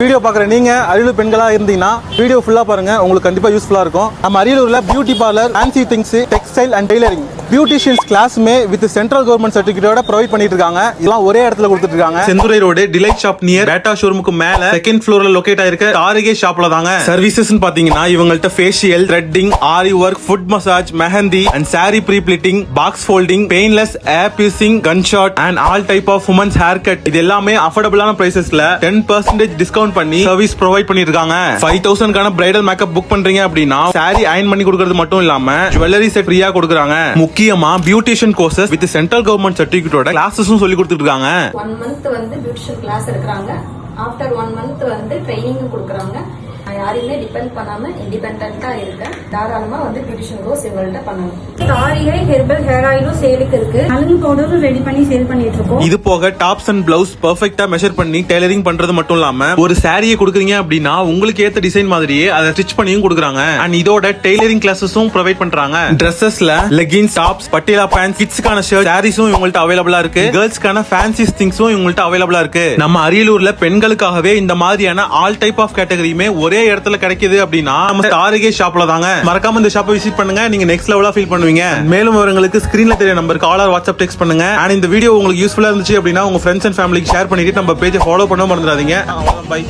Video பார்க்குற நீங்க அரியலூர் பெண்களா இருந்தீங்கன்னா வீடியோ ஃபுல்லா பாருங்க, உங்களுக்கு கண்டிப்பா யூஸ்ஃபுல்லா இருக்கும். நம்ம அரியலூர்ல beauty parlour, fancy things, textile and tailoring, beauticians கிளாஸ்மே வித் சென்ட்ரல் கவர்மெண்ட் சர்டிபிகேட்டோட ப்ரொவைட் பண்ணிட்டு இருக்காங்க. இதெல்லாம் ஒரே இடத்துல கொடுத்துட்டு இருக்காங்க. Senthurai road delight shop near Bata ஷோரூமுக்கு மேல செகண்ட் ஃப்ளோர்ல லொகேட் ஆயிருக்க தாரிகே ஷாப்ல தாங்க. சர்வீசஸ் பாத்தீங்கன்னா இவங்கள்ட்ட facial, threading, aari work, foot massage, mehndi and sari pre pleating, box folding, painless ear piercing, gun shot and all type of women's hair cut. இது எல்லாமே அஃபோர்டபிளான பிரைசஸ்ல 10% டிஸ்கவுண்ட் பண்ணி சர்வீஸ் ப்ரொவைட் பண்ணிருக்காங்க. 5000 கான பிரைடல் மேக்கப் புக் பண்றீங்க அப்படின்னா சாரி அயன் பண்ணி கொடுக்கிறது மட்டும் இல்லாம ஜுவல்லரி செட் ஃப்ரீயா கொடுக்கறாங்க. முக்கியமா beautician courses with central government சர்டிபிகேட்டோட கிளாसेसும் சொல்லி கொடுத்துட்டு இருக்காங்க. 1 month வந்து பியூட்டிஷியன் கிளாஸ் எடுக்கறாங்க. ஆஃப்டர் 1 month வந்து ட்ரைனிங் கொடுக்கறாங்க. யாரையுமே டிபெண்ட் பண்ணாம இண்டிபெண்டன்ட்டா இருக்க தாராளமா வந்து பியூட்டிஷியன் கோர்ஸ் இவங்கள்ட்ட பண்ணலாம். தாரிகை ஹெர்பல் ஹேர் ஆயிலும் சேலுக்கு இருக்கு. நலங்கு பவுடரும் ரெடி பண்ணி சேல் பண்ணிட்டு இருக்கோம். இது போக டாப்ஸ் அண்ட் பிளவுஸ் பெர்ஃபெக்ட்டா மெஷர் பண்ணி டெய்லரிங் பண்றது மட்டும் இல்லாம ஒரு சாரியை கொடுக்குறீங்க அப்படின்னா உங்களுக்கு ஏத்த டிசைன் மாதிரியே அதை ஸ்டிச் பண்ணியும் கொடுக்குறாங்க. அண்ட் இதோட டெய்லரிங் கிளாसेसும் ப்ரொவைட் பண்றாங்க. Dressesல லெகின்ஸ், டாப்ஸ், பட்டியாலா பேண்ட்ஸ், கிட்ஸ்க்கான ஷர்ட், சாரீஸும் இவங்கள்ட்ட அவைலபிளா இருக்கு. கேர்ள்ஸ்க்கான ஃபேன்சி திங்ஸும் இவங்கள்ட்ட அவைலபிளா இருக்கு. நம்ம அரியலூர்ல பெண்களுக்காகவே இந்த மாதிரியான ஆல் டைப் ஆஃப் கேட்டகரியுமே ஒரே இடத்துல கிடைக்குது அப்படின்னா நம்ம தாரிகே ஷாப்ல தாங்க. மறக்காம இந்த ஷாப்பை விசிட் பண்ணுங்க, நீங்க நெக்ஸ்ட் லெவலா ஃபீல் பண்ணுவீங்க. மேலும் விவரங்களுக்கு ஸ்கிரீன்ல தெரிய நம்பருக்கு கால் ஆர் வாட்ஸ்அப் டெக்ஸ்ட் பண்ணுங்க. அண்ட் இந்த வீடியோ உங்களுக்கு யூஸ்ஃபுல்லா இருந்துச்சு அப்படின்னா உங்க ஃப்ரெண்ட்ஸ் அண்ட் ஃபேமிலிக்கு ஷேர் பண்ணிட்டு நம்ம பேஜை ஃபாலோ பண்ண மறந்துடாதீங்க. பை.